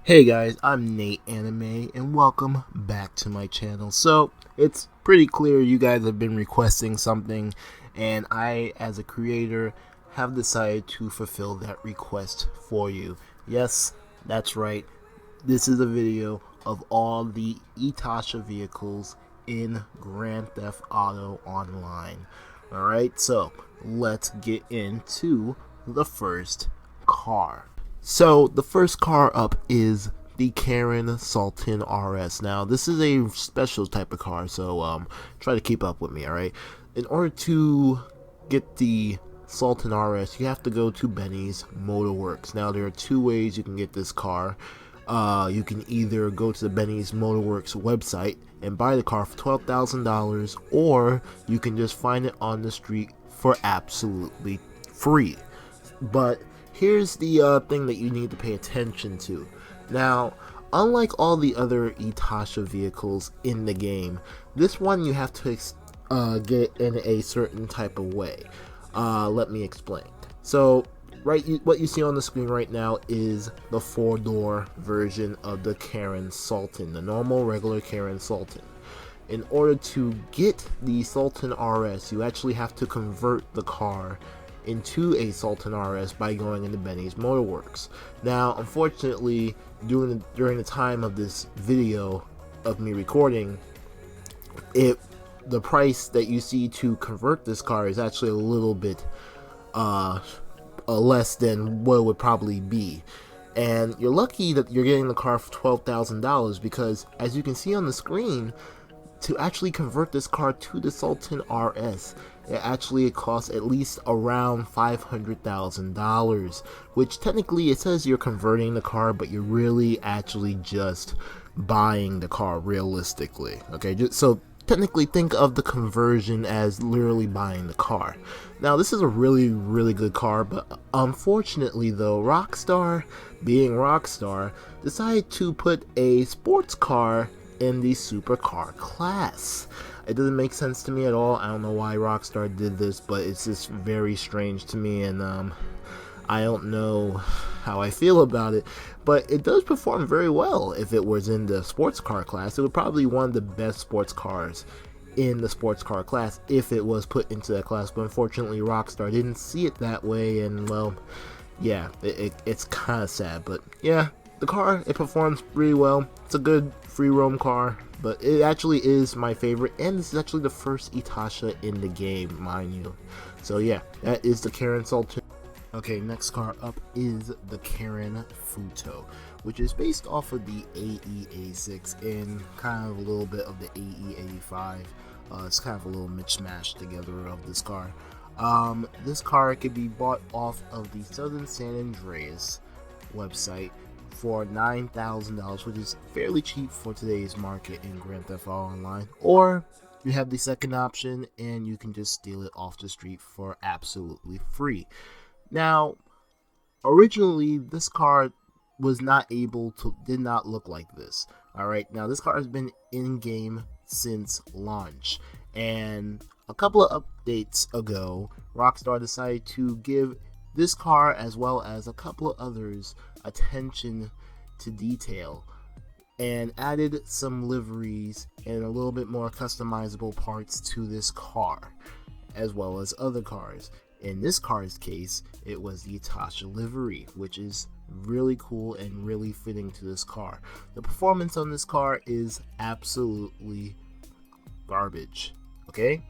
Hey guys, I'm Nate Anime and welcome back to my channel. So it's pretty clear you guys have been requesting something, and I as a creator have decided to fulfill that request for you. Yes, that's right, this is a video of all the Itasha vehicles in Grand Theft Auto Online. Alright, so let's get into the first car. So the first car up is the Karin Sultan RS. Now this is a special type of car, so try to keep up with me, alright? In order to get the Sultan RS, you have to go to Benny's Motorworks. Now there are two ways you can get this car. You can either go to the Benny's Motorworks website and buy the car for $12,000, or you can just find it on the street for absolutely free. But here's the thing that you need to pay attention to. Now, unlike all the other Itasha vehicles in the game, this one you have to get in a certain type of way. Let me explain. So, what you see on the screen right now is the 4-door version of the Karin Sultan, the normal, regular Karin Sultan. In order to get the Sultan RS, you actually have to convert the car into a Sultan RS by going into Benny's Motorworks. Now, unfortunately, during the time of this video of me recording, the price that you see to convert this car is actually a little bit less than what it would probably be. And you're lucky that you're getting the car for $12,000, because as you can see on the screen, to actually convert this car to the Sultan RS, it costs at least around $500,000, which technically it says you're converting the car, but you're really actually just buying the car realistically. Okay, so technically think of the conversion as literally buying the car. Now this is a really good car, but unfortunately though, Rockstar, being Rockstar, decided to put a sports car in the supercar class. It doesn't make sense to me at all. I don't know why Rockstar did this, but it's just very strange to me, and I don't know how I feel about it. But it does perform very well. If it was in the sports car class, it would probably be one of the best sports cars in the sports car class if it was put into that class. But unfortunately, Rockstar didn't see it that way, and well, yeah, it's kind of sad. But yeah, the car, it performs really well. It's a good free roam car, but it actually is my favorite, and this is actually the first Itasha in the game, mind you. So yeah, that is the Karin Sultan. Okay, next car up is the Karin Futo, which is based off of the AE86 and kind of a little bit of the AE85. It's kind of a little mishmash together of this car. This car can be bought off of the Southern San Andreas website for $9,000, which is fairly cheap for today's market in Grand Theft Auto Online. Or you have the second option and you can just steal it off the street for absolutely free. Now, originally this car was did not look like this. Alright, now this car has been in game since launch, and a couple of updates ago, Rockstar decided to give this car, as well as a couple of others, attention to detail, and added some liveries and a little bit more customizable parts to this car, as well as other cars. In this car's case, it was the Itasha livery, which is really cool and really fitting to this car. The performance on this car is absolutely garbage. Okay,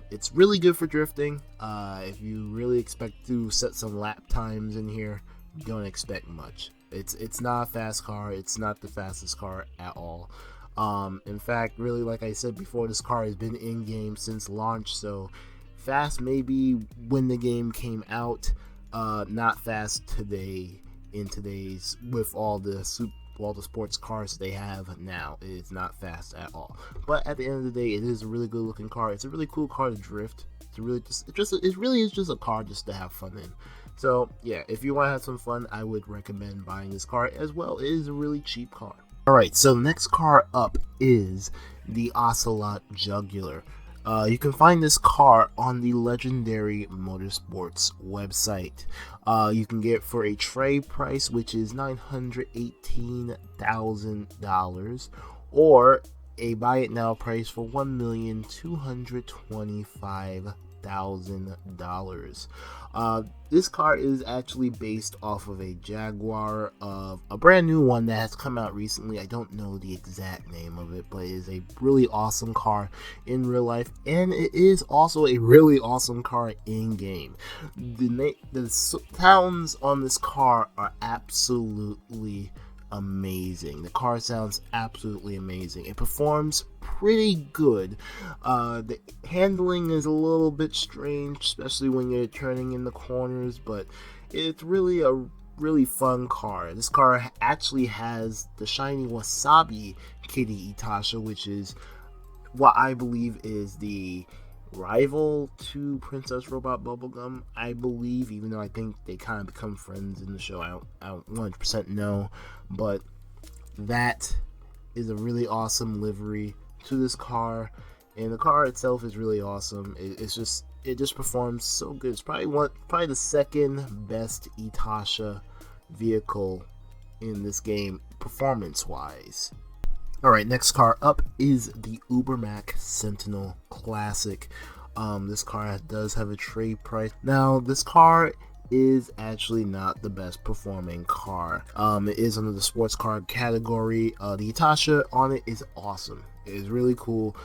it's really good for drifting. If you really expect to set some lap times in here, don't expect much. It's not a fast car. It's not the fastest car at all. In fact, really, like I said before, this car has been in game since launch, so fast maybe when the game came out, not fast today in today's, with all the sports cars they have now. It's not fast at all. But at the end of the day, it is a really good looking car. It's a really cool car to drift. It really is just a car just to have fun in. So yeah, if you want to have some fun, I would recommend buying this car as well. It is a really cheap car. Alright, so next car up is the Ocelot Jugular. You can find this car on the Legendary Motorsports website. You can get it for a trade price, which is $918,000, or a buy it now price for $1,225,000. This car is actually based off of a Jaguar, of a brand new one that has come out recently. I don't know the exact name of it, but it is a really awesome car in real life, and it is also a really awesome car in game. The sounds on this car are absolutely amazing. The car sounds absolutely amazing. It performs pretty good. The handling is a little bit strange, especially when you're turning in the corners, but it's really a really fun car. This car actually has the shiny wasabi kitty Itasha, which is what I believe is the rival to Princess Robot Bubblegum, I believe, even though I think they kind of become friends in the show. I don't 100% know, but that is a really awesome livery to this car, and the car itself is really awesome. It just performs so good. It's probably the second best Itasha vehicle in this game, performance wise. Alright, next car up is the Ubermacht Sentinel Classic. This car does have a trade price. Now, this car is actually not the best performing car. It is under the sports car category. The Itasha on it is awesome. It is really cool.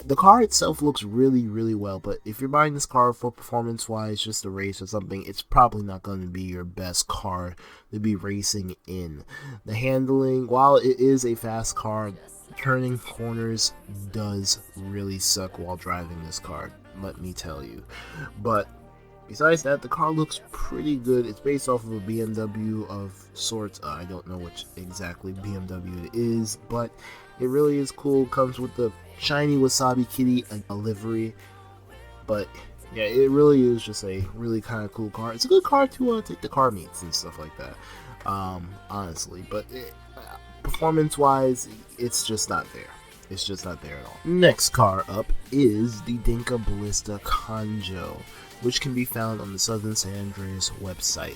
The car itself looks really, really well, but if you're buying this car for performance-wise, just a race or something, it's probably not going to be your best car to be racing in. The handling, while it is a fast car, turning corners does really suck while driving this car, let me tell you. But besides that, the car looks pretty good. It's based off of a BMW of sorts. I don't know which exactly BMW it is, but it really is cool. Comes with the shiny wasabi kitty, a livery. But yeah, it really is just a really kind of cool car. It's a good car to take the car meets and stuff like that, honestly. But performance wise, it's just not there. It's just not there at all. Next car up is the Dinka Blista Kanjo, which can be found on the Southern San Andreas website.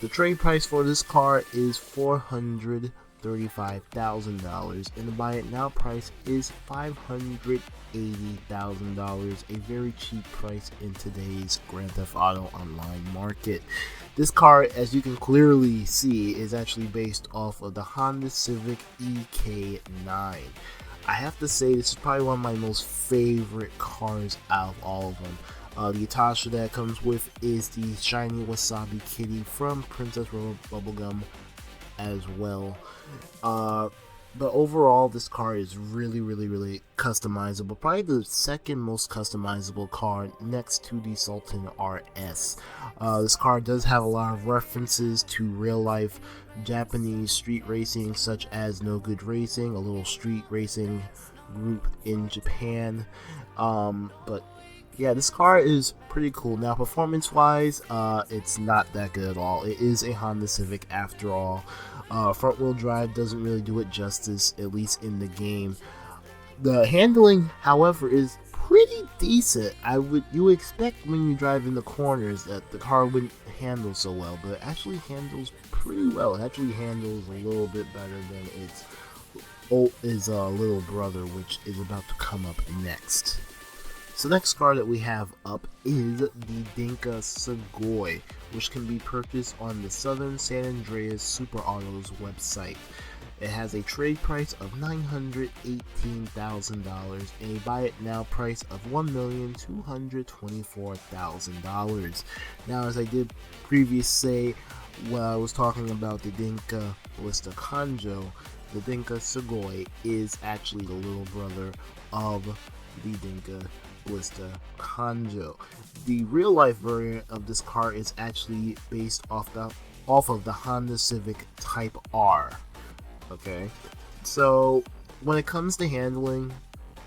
The trade price for this car is $435,000, and the buy it now price is $580,000, a very cheap price in today's Grand Theft Auto Online market. This car, as you can clearly see, is actually based off of the Honda Civic EK9. I have to say, this is probably one of my most favorite cars out of all of them. The Itasha that comes with is the shiny wasabi kitty from Princess Robot Bubblegum as well. But overall, this car is really, really, really customizable. Probably the second most customizable car next to the Sultan RS. This car does have a lot of references to real-life Japanese street racing, such as No Good Racing, a little street racing group in Japan. But yeah, this car is pretty cool. Now, performance-wise, it's not that good at all. It is a Honda Civic after all. Front-wheel drive doesn't really do it justice, at least in the game. The handling, however, is pretty decent. You would expect when you drive in the corners that the car wouldn't handle so well, but it actually handles pretty well. It actually handles a little bit better than its little brother, which is about to come up next. So the next car that we have up is the Dinka Sugoi, which can be purchased on the Southern San Andreas Super Autos website. It has a trade price of $918,000 and a buy it now price of $1,224,000. Now, as I did previously say when I was talking about the Dinka Blista Kanjo, the Dinka Sugoi is actually the little brother of the Dinka Blista Kanjo. The real life variant of this car is actually based off of the Honda Civic Type R. Okay, so when it comes to handling,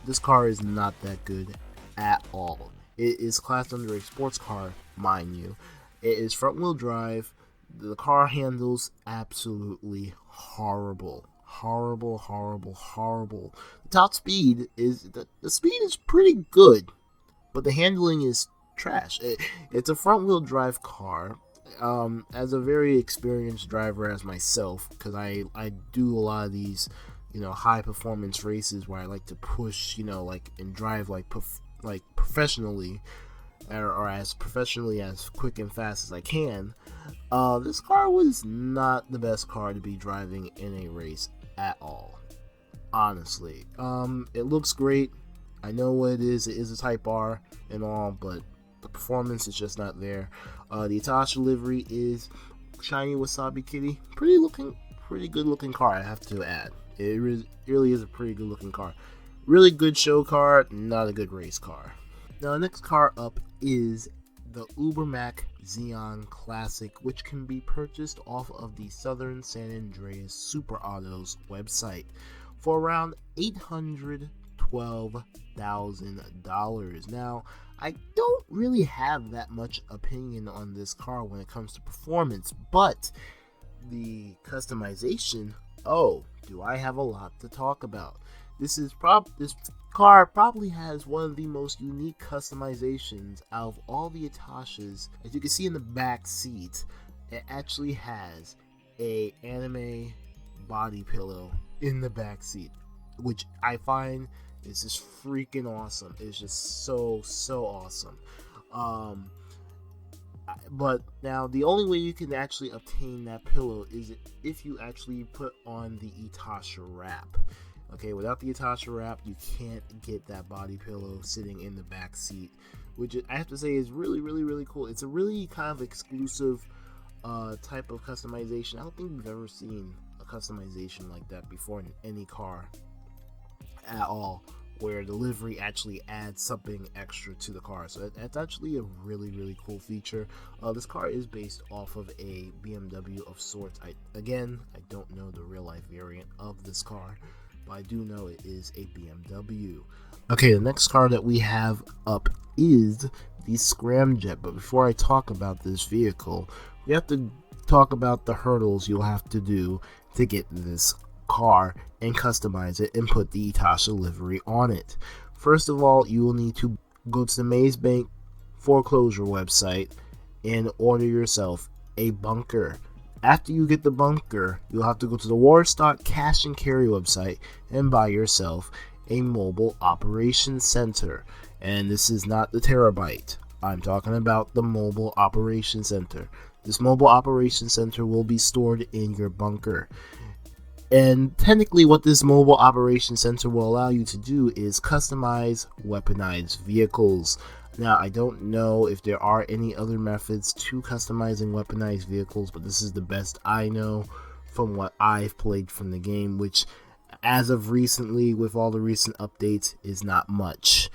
this car is not that good at all. It is classed under a sports car, mind you. It is front wheel drive. The car handles absolutely horrible. Horrible, horrible, horrible. The top speed is the speed is pretty good, but the handling is trash. It's a front wheel drive car. As a very experienced driver as myself, because I do a lot of these, high performance races where I like to push, like and drive like professionally, or as professionally as quick and fast as I can. This car was not the best car to be driving in a race at all. Honestly, it looks great. I know what it is. It is a Type R and all, but the performance is just not there. The Itasha livery is shiny wasabi kitty. Pretty good looking car, I have to add. It really is a pretty good looking car. Really good show car, not a good race car. Now, the next car up is the Ubermacht Xeon Classic, which can be purchased off of the Southern San Andreas Super Autos website for around $812,000. Now, I don't really have that much opinion on this car when it comes to performance, but the customization, do I have a lot to talk about. This car probably has one of the most unique customizations out of all the Itashas. As you can see in the back seat, it actually has a anime body pillow in the back seat, which I find is just freaking awesome. It's just so awesome. But now the only way you can actually obtain that pillow is if you actually put on the Itasha wrap. Okay, without the Itasha wrap, you can't get that body pillow sitting in the back seat, which I have to say is really cool. It's a really kind of exclusive type of customization. I don't think we've ever seen a customization like that before in any car at all, where the livery actually adds something extra to the car. So that's actually a really cool feature. This car is based off of a BMW of sorts. I don't know the real life variant of this car, but I do know it is a BMW. Okay, the next car that we have up is the Scramjet. But before I talk about this vehicle, we have to talk about the hurdles you'll have to do to get this car and customize it and put the Itasha livery on it. First of all, you will need to go to the Maze Bank foreclosure website and order yourself a bunker. After you get the bunker, you'll have to go to the Warstock Cash and Carry website and buy yourself a mobile operations center. And this is not the terabyte. I'm talking about the mobile operations center. This mobile operations center will be stored in your bunker. And technically what this mobile operations center will allow you to do is customize weaponized vehicles. Now, I don't know if there are any other methods to customizing weaponized vehicles, but this is the best I know from what I've played from the game, which as of recently, with all the recent updates, is not much.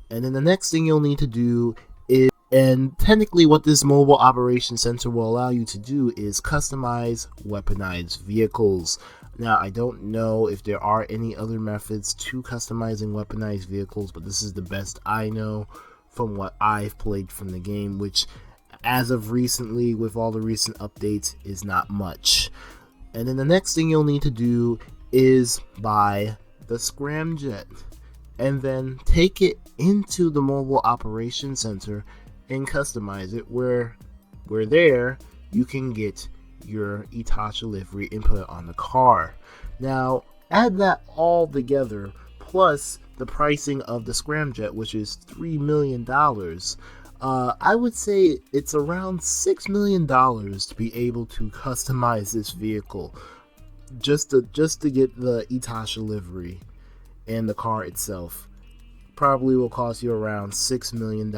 And then the next thing you'll need to do is, and technically what this mobile operations center will allow you to do is customize weaponized vehicles. Now, I don't know if there are any other methods to customizing weaponized vehicles, but this is the best I know from what I've played from the game, which as of recently, with all the recent updates, is not much. And then the next thing you'll need to do is buy the Scramjet and then take it into the mobile operations center and customize it, where there you can get your Itasha livery and put it on the car. Now, add that all together, plus the pricing of the Scramjet, which is $3 million, I would say it's around $6 million to be able to customize this vehicle, just to get the Itasha livery and the car itself. Probably will cost you around $6 million,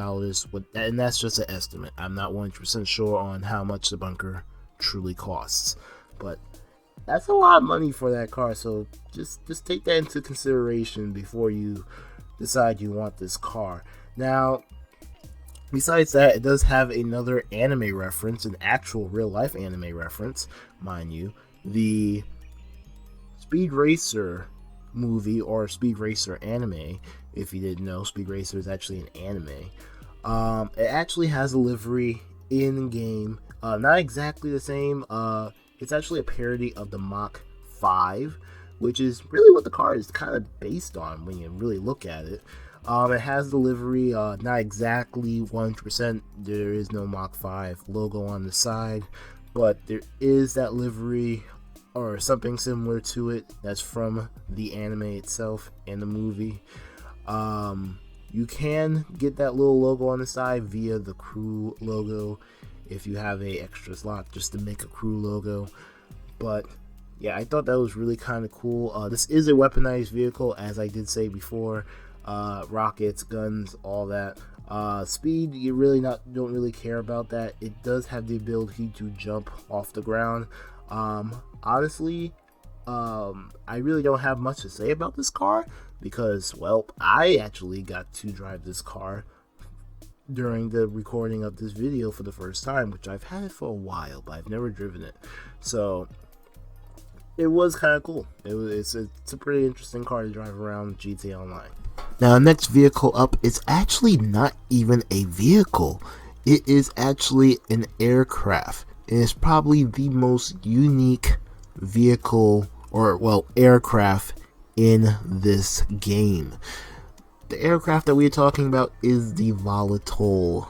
and that's just an estimate. I'm not 100% sure on how much the bunker truly costs, but that's a lot of money for that car. So just take that into consideration before you decide you want this car. Now, besides that, it does have another anime reference, an actual real life anime reference, mind you. The Speed Racer movie, or Speed Racer anime, if you didn't know, Speed Racer is actually an anime. It actually has a livery in game. Not exactly the same. It's actually a parody of the Mach 5, which is really what the car is kind of based on when you really look at it. It has the livery, not exactly 100%. There is no Mach 5 logo on the side, but there is that livery or something similar to it that's from the anime itself and the movie. You can get that little logo on the side via the crew logo if you have a extra slot just to make a crew logo. But yeah, I thought that was really kind of cool. This is a weaponized vehicle, as I did say before. Rockets, guns, all that. Speed, you really don't really care about that. It does have the ability to jump off the ground. Honestly, I really don't have much to say about this car because, well, I actually got to drive this car during the recording of this video for the first time, which I've had it for a while, but I've never driven it. So it was kind of cool. It's a pretty interesting car to drive around GTA Online. Now, next vehicle up is actually not even a vehicle. It is actually an aircraft. And it's probably the most unique vehicle, or well, aircraft in this game. The aircraft that we're talking about is the Volatol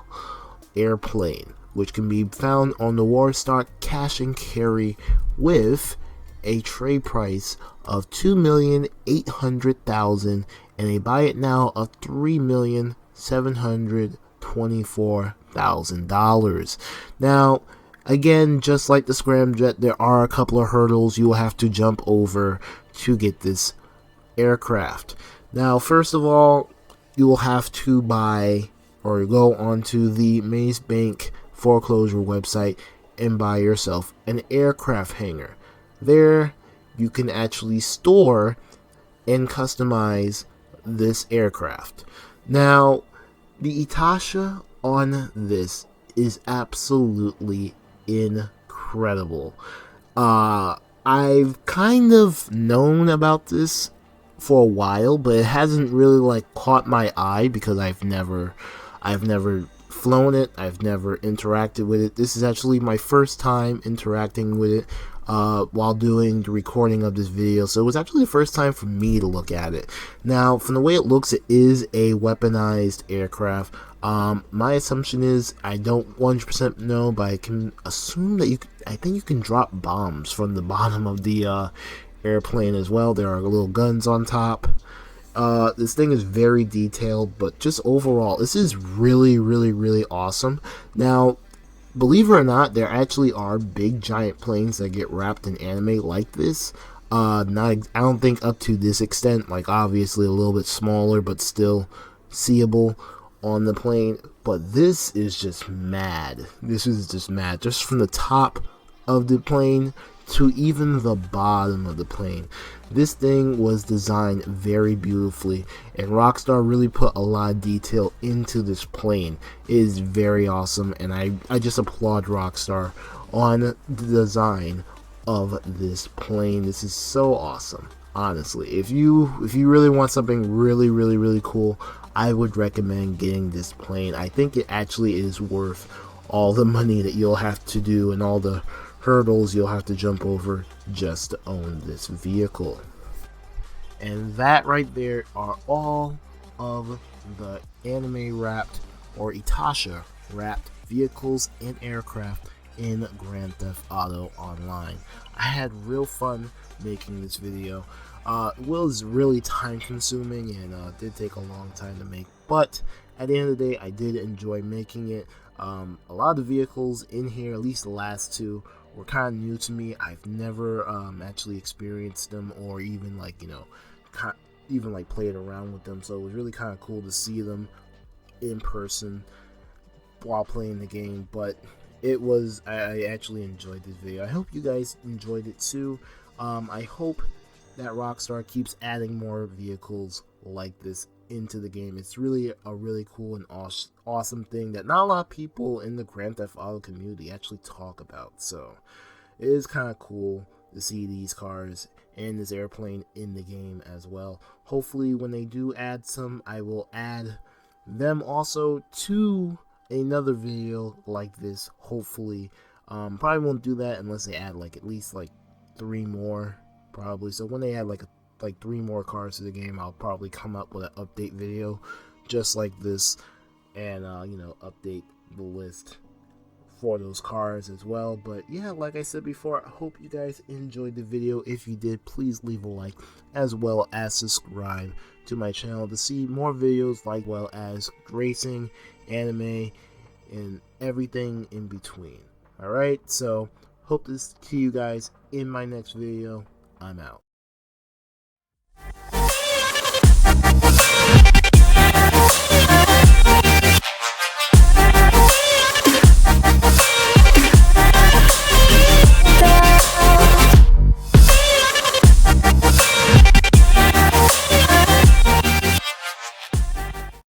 airplane, which can be found on the Warstar cash and carry with a trade price of $2,800,000 and a buy it now of $3,724,000. Now, again, just like the Scramjet, there are a couple of hurdles you will have to jump over to get this aircraft. Now, first of all, you will have to buy or go onto the Maze Bank foreclosure website and buy yourself an aircraft hangar. There, you can actually store and customize this aircraft. Now, the Itasha on this is absolutely incredible. I've kind of known about this for a while, but it hasn't really like caught my eye because I've never flown it. I've never interacted with it. This is actually my first time interacting with it while doing the recording of this video, so it was actually the first time for me to look at it. Now, from the way it looks, it is a weaponized aircraft. My assumption is, I don't 100% know, but I can assume that I think you can drop bombs from the bottom of the airplane as well. There are little guns on top. This thing is very detailed, but just overall, this is really, really, really awesome. Now, believe it or not, there actually are big giant planes that get wrapped in anime like this. I don't think up to this extent, like obviously a little bit smaller, but still seeable on the plane. But this is just mad. This is just mad. Just from the top of the plane to even the bottom of the plane. This thing was designed very beautifully, and Rockstar really put a lot of detail into this plane. It is very awesome, and I just applaud Rockstar on the design of this plane. This is so awesome. Honestly, if you really want something really, really, really cool, I would recommend getting this plane. I think it actually is worth all the money that you'll have to do and all the hurdles you'll have to jump over just to own this vehicle. And that right there are all of the anime wrapped or Itasha wrapped vehicles and aircraft in Grand Theft Auto Online. I had real fun making this video. It was really time consuming and did take a long time to make, but at the end of the day, I did enjoy making it. A lot of the vehicles in here, at least the last two, were kind of new to me. I've never actually experienced them or even like, you know, even like played around with them, so it was really kind of cool to see them in person while playing the game. But I actually enjoyed this video. I hope you guys enjoyed it too. I hope that Rockstar keeps adding more vehicles like this into the game. It's really a really cool and awesome thing that not a lot of people in the Grand Theft Auto community actually talk about. So it is kind of cool to see these cars and this airplane in the game as well. Hopefully when they do add some, I will add them also to another video like this. Hopefully probably won't do that unless they add like at least like 3 more probably. So when they add like 3 more cars to the game, I'll probably come up with an update video just like this, and you know, update the list for those cars as well. But yeah, like I said before, I hope you guys enjoyed the video. If you did, please leave a like, as well as subscribe to my channel to see more videos, like well as racing, anime, and everything in between. Alright, so hope to see you guys in my next video. I'm out.